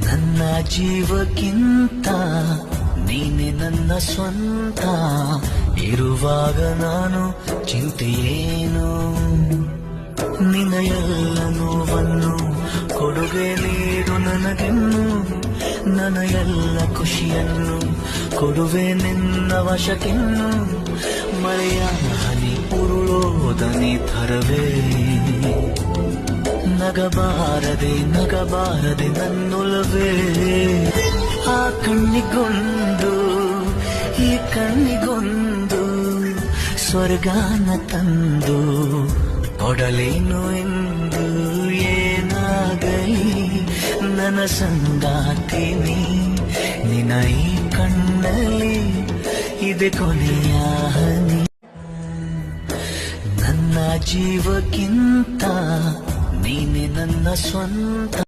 ನನ್ನ ಜೀವಕ್ಕಿಂತ ನೀನೆ ನನ್ನ ಸ್ವಂತ. ಇರುವಾಗ ನಾನು ಚಿಂತೆಯೇನು, ನಿನ್ನ ಎಲ್ಲ ನೋವನ್ನು ಕೊಡುಗೆ ನೀಡು ನನಗೆನ್ನು. ನನ್ನ ಎಲ್ಲ ಖುಷಿಯನ್ನು ಕೊಡುವೆ ನಿನ್ನ ವಶಕ್ಕಿನ್ನು. ಮಳೆಯ ಹನಿ ಉರುಳೋದನಿ ಥರವೇ, ನಗಬಾರದೆ ನನ್ನೊಲವೇ. ಆ ಕಣ್ಣಿಗೊಂದು ಈ ಕಣ್ಣಿಗೊಂದು ಸ್ವರ್ಗಾನ ತಂದು ಕೊಡಲೇನು ಎಂದು. ಏನಾಗಲಿ ನನ್ನ ಸಂಗಾತಿನಿ, ನಿನ್ನ ಈ ಕಣ್ಣಲ್ಲಿ ಇದೆ ಕೊನೆಯ ಹನಿ. ನನ್ನ ಜೀವಕ್ಕಿಂತ ನೀನೆ ನನ್ನ ಸ್ವಂತ.